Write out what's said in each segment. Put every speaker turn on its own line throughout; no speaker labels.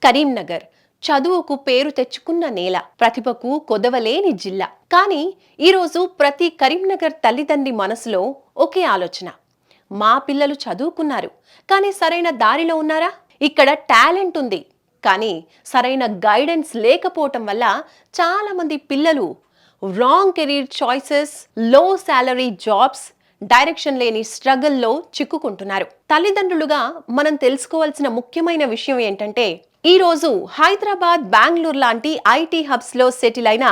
కరీంనగర్ చదువుకు పేరు తెచ్చుకున్న నేల, ప్రతిభకు కొదవలేని జిల్లా. కానీ ఈరోజు ప్రతి కరీంనగర్ తల్లిదండ్రి మనసులో ఒకే ఆలోచన: మా పిల్లలు చదువుకున్నారు కానీ సరైన దారిలో ఉన్నారా? ఇక్కడ టాలెంట్ ఉంది కానీ సరైన గైడెన్స్ లేకపోవటం వల్ల చాలా మంది పిల్లలు రాంగ్ కెరీర్ చాయిసెస్, లో సాలరీ జాబ్స్, డైరెక్షన్ లేని స్ట్రగుల్లో చిక్కుకుంటున్నారు. తల్లిదండ్రులుగా మనం తెలుసుకోవాల్సిన ముఖ్యమైన విషయం ఏంటంటే, ఈ రోజు హైదరాబాద్, బెంగళూరు లాంటి ఐటీ హబ్స్ లో సెటిల్ అయిన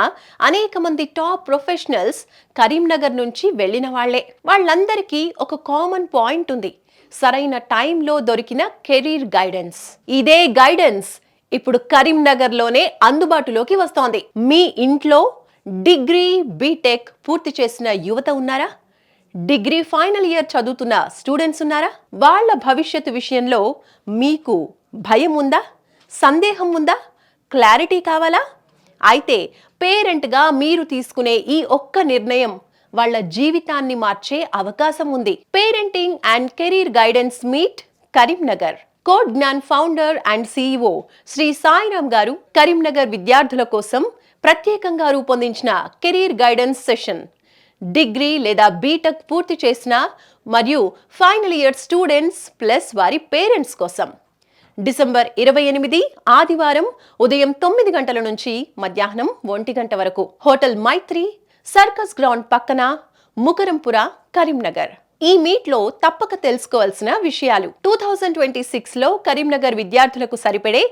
అనేక మంది టాప్ ప్రొఫెషనల్స్ కరీంనగర్ నుంచి వెళ్లిన వాళ్లే. వాళ్ళందరికీ ఒక కామన్ పాయింట్ ఉంది: సరైన టైంలో దొరికిన కెరీర్ గైడెన్స్. ఇదే గైడెన్స్ ఇప్పుడు కరీంనగర్ లోనే అందుబాటులోకి వస్తోంది. మీ ఇంట్లో డిగ్రీ, బీటెక్ పూర్తి చేసిన యువత ఉన్నారా? డిగ్రీ ఫైనల్ ఇయర్ చదువుతున్న స్టూడెంట్స్ ఉన్నారా? వాళ్ళ భవిష్యత్తు విషయంలో మీకు భయం ఉందా? సందేహం ఉందా? క్లారిటీ కావాలా? అయితే పేరెంట్గా మీరు తీసుకునే ఈ ఒక్క నిర్ణయం వాళ్ళ జీవితాన్ని మార్చే అవకాశం ఉంది. Parenting and career guidance meet Karimnagar. Code Gyan founder and CEO Shri Sairam garu Karimnagar విద్యార్థుల కోసం ప్రత్యేకంగా రూపొందించిన కెరీర్ గైడెన్స్ సెషన్ డిగ్రీ లేదా బీటెక్ పూర్తి చేసిన మరియు ఫైనల్ ఇయర్ స్టూడెంట్స్ ప్లస్ వారి పేరెంట్స్ కోసం. డిసెంబర్ 28 ఆదివారం ఉదయం 9 గంటల నుంచి మధ్యాహ్నం 1 గంట వరకు. హోటల్ మైత్రి, సర్కస్ గ్రౌండ్ పక్కన, ముకరంపుర, కరీంనగర్. ఈ మీట్ లో తప్పక తెలుసుకోవాల్సిన విషయాలు: 2026 లో కరీంనగర్ విద్యార్థులకు సరిపడే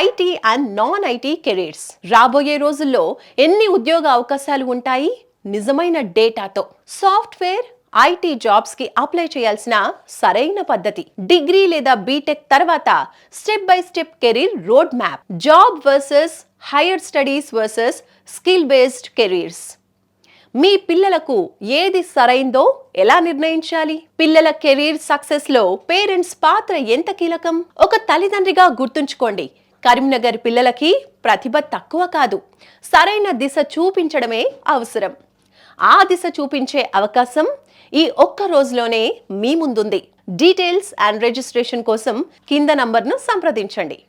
IT and non IT careers. రాబోయే రోజుల్లో ఎన్ని ఉద్యోగ అవకాశాలు ఉంటాయి? నిజమైన డేటాతో. సాఫ్ట్వేర్, ఐటీ జాబ్స్ కి అప్లై చేయాల్సిన సరైన పద్ధతి. డిగ్రీ లేదా బీటెక్ తర్వాత step by step career road map. Job versus higher studies versus skill based careers. మీ పిల్లలకు ఏది సరైందో ఎలా నిర్ణయించాలి? పిల్లల కెరీర్ సక్సెస్ లో పేరెంట్స్ పాత్ర ఎంత కీలకం? ఒక తల్లిదండ్రిగా గుర్తుంచుకోండి, కరీంనగర్ పిల్లలకి ప్రతిభ తక్కువ కాదు, సరైన దిశ చూపించడమే అవసరం. ఆ దిశ చూపించే అవకాశం ఈ ఒక్క రోజులోనే మీ ముందుంది. డీటెయిల్స్ అండ్ రిజిస్ట్రేషన్ కోసం కింద నంబర్ను సంప్రదించండి.